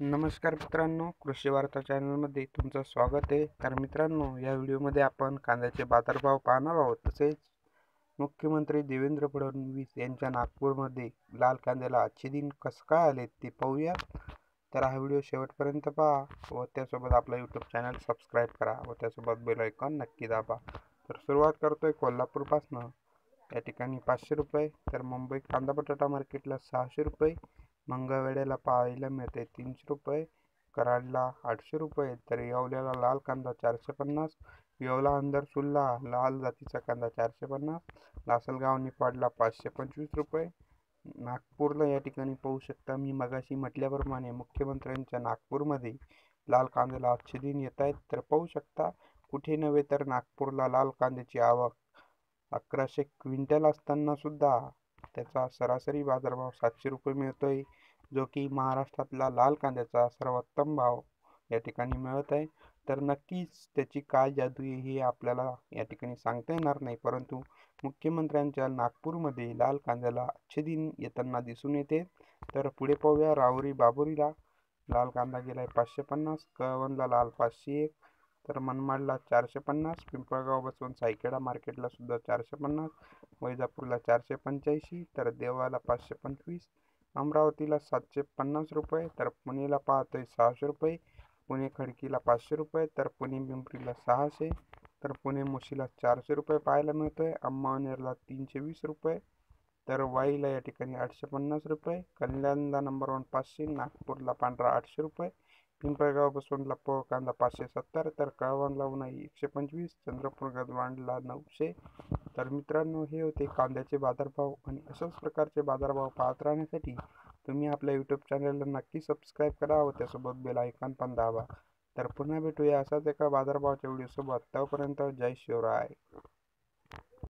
नमस्कार मित्रांनो, कृषी वार्ता चॅनलमध्ये तुमचं स्वागत आहे. तर मित्रांनो, या व्हिडिओमध्ये आपण कांद्याचे बाजारभाव पाहणार आहोत. तसेच मुख्यमंत्री देवेंद्र फडणवीस यांच्या नागपूरमध्ये लाल कांद्याला आजचे दिन कसं काय आले ते पाहूया. तर हा व्हिडिओ शेवटपर्यंत पहा व त्यासोबत आपला यूट्यूब चॅनल सबस्क्राईब करा व त्यासोबत बेल आयकॉन नक्की दाबा. तर सुरुवात करतोय कोल्हापूरपासनं. या ठिकाणी 500 रुपये, तर मुंबई कांदा बटाटा मार्केटला 600 रुपये, मंगळवेढ्याला पाहायला मिळते 300 रुपये, कराडला 800 रुपये, तर येवल्याला लाल कांदा 450, येवला अंदरसूलला लाल जातीचा कांदा 450, लासलगाव निफाडला 525 रुपये. नागपूरला या ठिकाणी पाहू शकता, मी मगाशी म्हटल्याप्रमाणे मुख्यमंत्र्यांच्या नागपूरमध्ये लाल कांद्याला आजचे दिन येत आहेत. तर पाहू शकता, कुठे नव्हे तर नागपूरला लाल कांद्याची आवक 1100 क्विंटल असताना सुद्धा त्याचा सरासरी बाजारभाव 700 रुपये मिळतोय, जो की महाराष्ट्रातला लाल कांद्याचा सर्वोत्तम भाव या ठिकाणी मिळत आहे. तर नक्कीच त्याची काय जादू आहे हे आपल्याला या ठिकाणी सांगता येणार नाही, परंतु मुख्यमंत्र्यांच्या नागपूरमध्ये लाल कांद्याला आजचे दिन येताना दिसून येते. तर पुढे पाहूया, राहुरी बाबुरीला लाल कांदा गेलाय 550, कळवणला लाल 501, तर मनमाडला 450, पिंपळगाव बसवून सायखेडा मार्केटला सुद्धा 450, वैजापूरला 485, तर देवळाला 525, अमरावतीला 750 रुपये, तर पुणेला पाहतोय 600 रुपये, पुणे खडकीला 500 रुपये, तर पुणे पिंपरीला 600, तर पुणे मुशीला 400 रुपये पाहायला मिळतोय, अंमळनेरला 320 रुपये, तर वाईला या ठिकाणी 850 रुपये, कल्याणला नंबर 1 500, नागपूरला पांढरा 800 रुपये, पिंपळगाव बसवूनला पोळ कांदा 570, तर कळवणला उन्हाळी 125, चंद्रपूर गदवांडला 900. तर मित्रांनो, हे होते कांद्याचे बाजारभाव, आणि अशाच प्रकारचे बाजारभाव पाहत राहण्यासाठी तुम्ही आपल्या यूट्यूब चॅनलला नक्की सबस्क्राईब करा व त्यासोबत बेल आयकॉन पण दाबा. तर पुन्हा भेटूया असाच एका बाजारभावाच्या व्हिडिओसोबत. तोपर्यंत जय शिवराय.